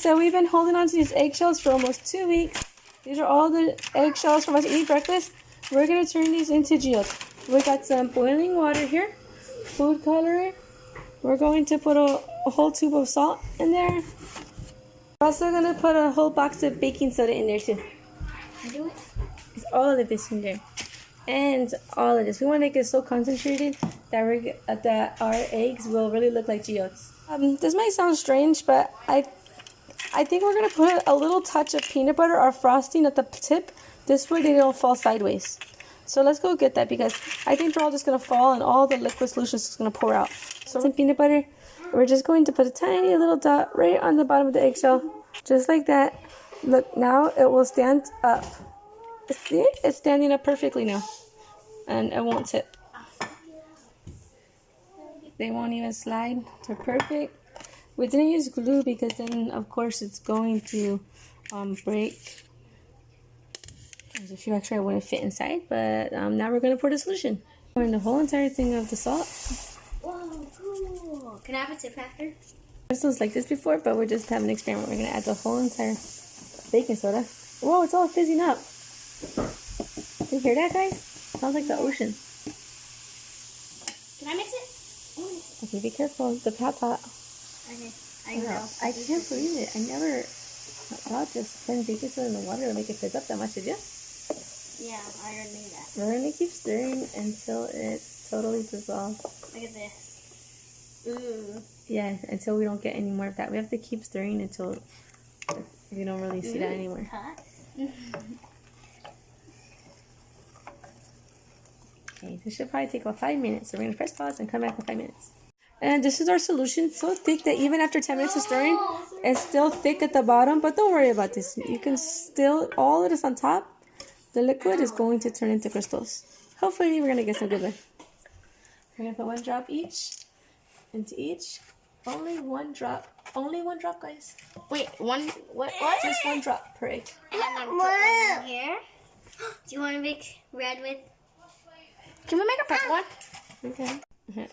so we've been holding on to these eggshells for almost 2 weeks. These are all the eggshells from us to eat breakfast. We're going to turn these into geodes. We got some boiling water here, food coloring. We're going to put a whole tube of salt in there. We're also going to put a whole box of baking soda in there too. Do it. It's all of this in there. And all of this. We want to make it so concentrated that our eggs will really look like geodes. This might sound strange, but I think we're going to put a little touch of peanut butter or frosting at the tip. This way they don't fall sideways. So let's go get that because I think they're all just going to fall and all the liquid solution is going to pour out. So some peanut butter. We're just going to put a tiny little dot right on the bottom of the eggshell. Just like that. Look, now it will stand up. See? It's standing up perfectly now. And it won't tip. They won't even slide. They're perfect. We didn't use glue because then, of course, it's going to break. There's a few extra I wouldn't fit inside, but now we're going to pour the solution. Pour in the whole entire thing of the salt. Whoa, cool. Can I have a tip after? Crystals like this before, but we're just having an experiment. We're going to add the whole entire baking soda. Whoa, it's all fizzing up. You hear that, guys? Sounds like the ocean. Can I mix it? Okay, be careful. The pot's hot. Okay, I know. I can't believe it. I never thought just putting baking soda in the water would make it fizz up that much, did you? Yeah, I already knew that. We're going to keep stirring until it's totally dissolved. Look at this. Ooh. Yeah, until we don't get any more of that. We have to keep stirring until we don't really see that anymore. Okay, this should probably take about 5 minutes. So we're going to press pause and come back in 5 minutes. And this is our solution. It's so thick that even after 10 minutes of stirring, it's still thick at the bottom. But don't worry about this. You can still, all of this on top, the liquid is going to turn into crystals. Hopefully we're going to get some good one. We're going to put 1 drop each into each. Only 1 drop. Only 1 drop, guys. Wait, what? Just 1 drop per egg. And I'm gonna put one here. Do you want to make red with? Can we make a purple one? Okay.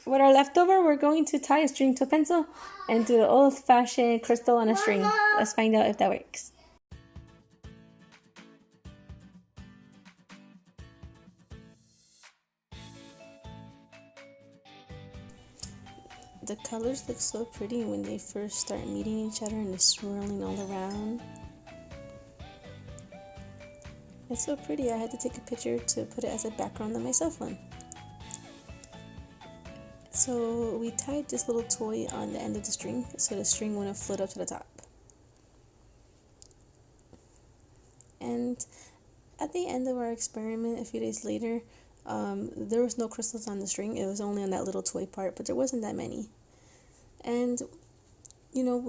With our leftover, we're going to tie a string to a pencil and do the old-fashioned crystal on a string. Let's find out if that works. The colors look so pretty when they first start meeting each other and they're swirling all around. It's so pretty, I had to take a picture to put it as a background on my cell phone. So we tied this little toy on the end of the string so the string wouldn't float up to the top. And at the end of our experiment, a few days later, there was no crystals on the string. It was only on that little toy part, but there wasn't that many. And you know,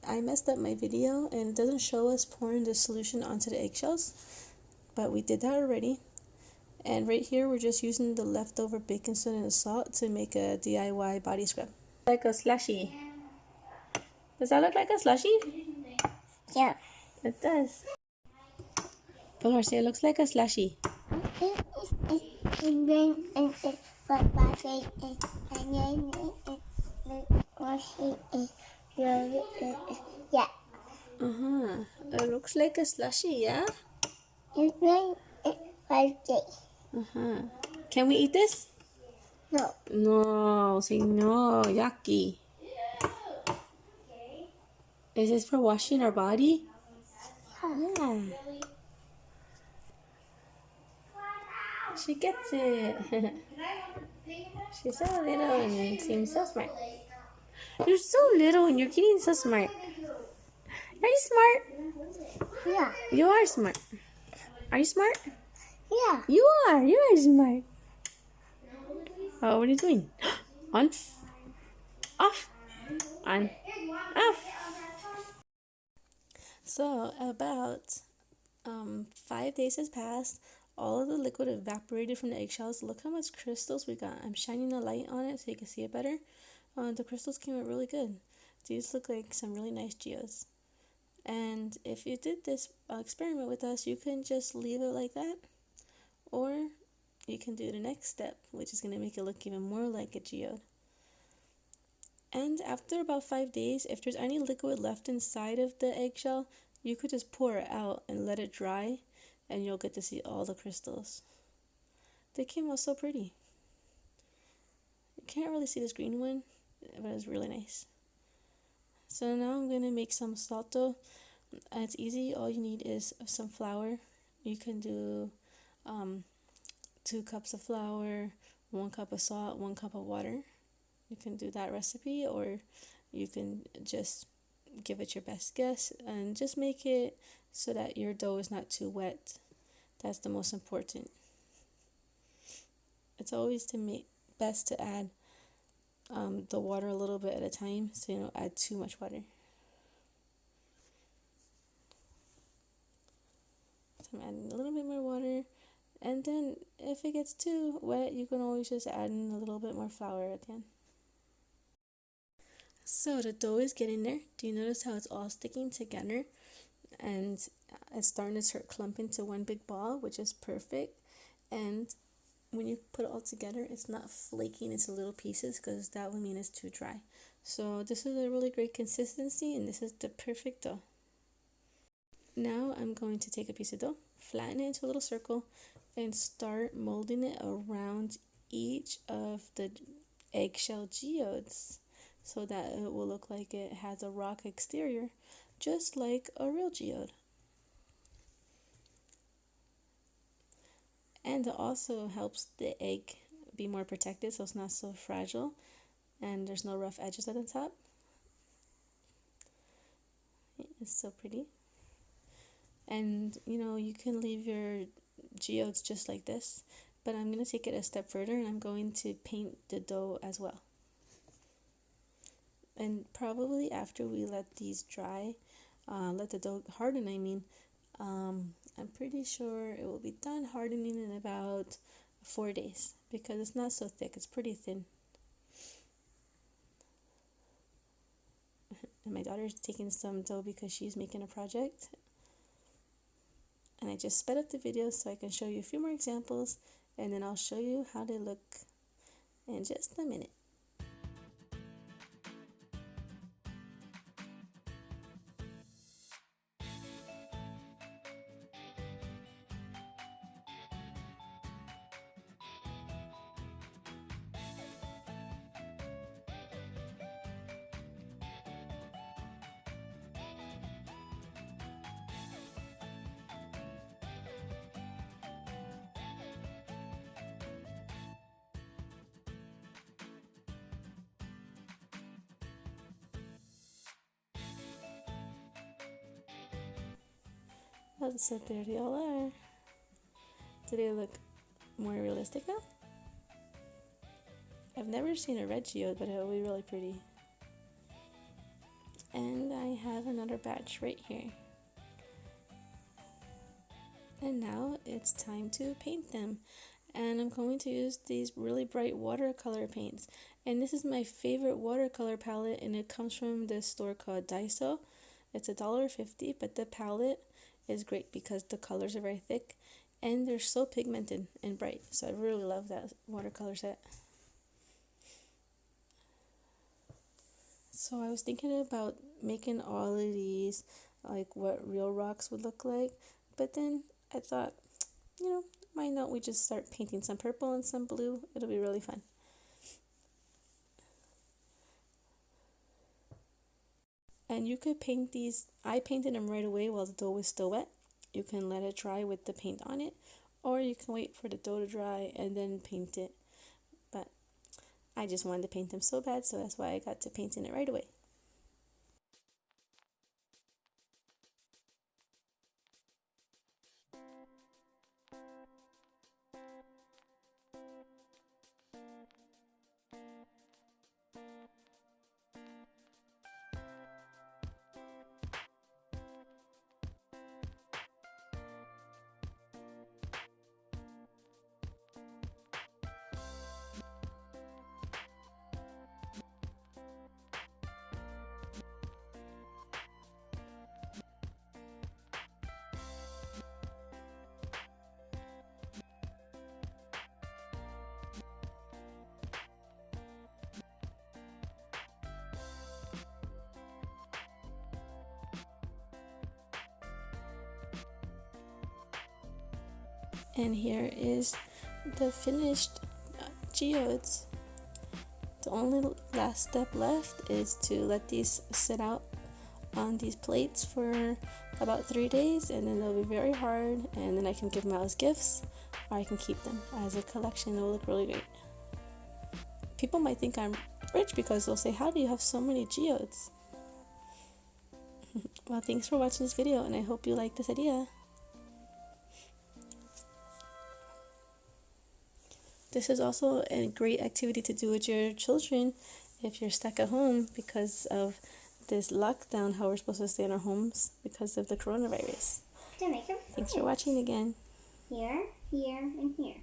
I messed up my video and it doesn't show us pouring the solution onto the eggshells, but we did that already. And right here we're just using the leftover baking soda and salt to make a DIY body scrub. Like a slushy. Does that look like a slushy? Yeah. It does. Fuller, say it looks like a slushy. Yeah. It looks like a slushy, yeah? Can we eat this? No. No, say no, yucky. Is this for washing our body? Yeah. She gets it. She's so little and seems so smart. You're so little and you're getting so smart. Are you smart? Yeah. You are smart. Are you smart? Yeah. You are. You are smart. Oh, what are you doing? On. Off. On. Off. So about 5 days has passed. All of the liquid evaporated from the eggshells. Look how much crystals we got. I'm shining a light on it so you can see it better. The crystals came out really good. These look like some really nice geodes. And if you did this experiment with us, you can just leave it like that. Or you can do the next step, which is going to make it look even more like a geode. And after about 5 days, if there's any liquid left inside of the eggshell, you could just pour it out and let it dry, and you'll get to see all the crystals. They came out so pretty. You can't really see this green one, but it's really nice. So now I'm going to make some salto. It's easy. All you need is some flour. You can do 2 cups of flour, 1 cup of salt, 1 cup of water. You can do that recipe, or you can just give it your best guess and just make it so that your dough is not too wet. That's the most important. It's always best to add the water a little bit at a time, so you don't add too much water. So I'm adding a little bit more water, and then if it gets too wet, you can always just add in a little bit more flour at the end. So the dough is getting there. Do you notice how it's all sticking together and it's starting to clump into one big ball, which is perfect. And when you put it all together, it's not flaking into little pieces, because that would mean it's too dry. So this is a really great consistency, and this is the perfect dough. Now I'm going to take a piece of dough, flatten it into a little circle, and start molding it around each of the eggshell geodes, so that it will look like it has a rock exterior, just like a real geode. And it also helps the egg be more protected, so it's not so fragile and there's no rough edges at the top. It's so pretty. And you can leave your geodes just like this, but I'm going to take it a step further, and I'm going to paint the dough as well. And probably after we let these dry, let the dough harden, I'm pretty sure it will be done hardening in about 4 days, because it's not so thick, it's pretty thin. And my daughter's taking some dough because she's making a project. And I just sped up the video so I can show you a few more examples, and then I'll show you how they look in just a minute. So there they all are. Do they look more realistic now? I've never seen a red geode, but it will be really pretty. And I have another batch right here. And now it's time to paint them. And I'm going to use these really bright watercolor paints. And this is my favorite watercolor palette, and it comes from this store called Daiso. It's $1.50, but the palette is great because the colors are very thick and they're so pigmented and bright. So I really love that watercolor set. So I was thinking about making all of these like what real rocks would look like, but then I thought, why not we just start painting some purple and some blue? It'll be really fun. And you could paint these. I painted them right away while the dough was still wet. You can let it dry with the paint on it, or you can wait for the dough to dry and then paint it. But I just wanted to paint them so bad, so that's why I got to painting it right away. And here is the finished geodes. The only last step left is to let these sit out on these plates for about 3 days, and then they'll be very hard, and then I can give them out as gifts, or I can keep them as a collection. It'll look really great. People might think I'm rich because they'll say, how do you have so many geodes? Well, thanks for watching this video, and I hope you like this idea. This is also a great activity to do with your children if you're stuck at home because of this lockdown, how we're supposed to stay in our homes because of the coronavirus. To make them Thanks for watching again. here, here, and here.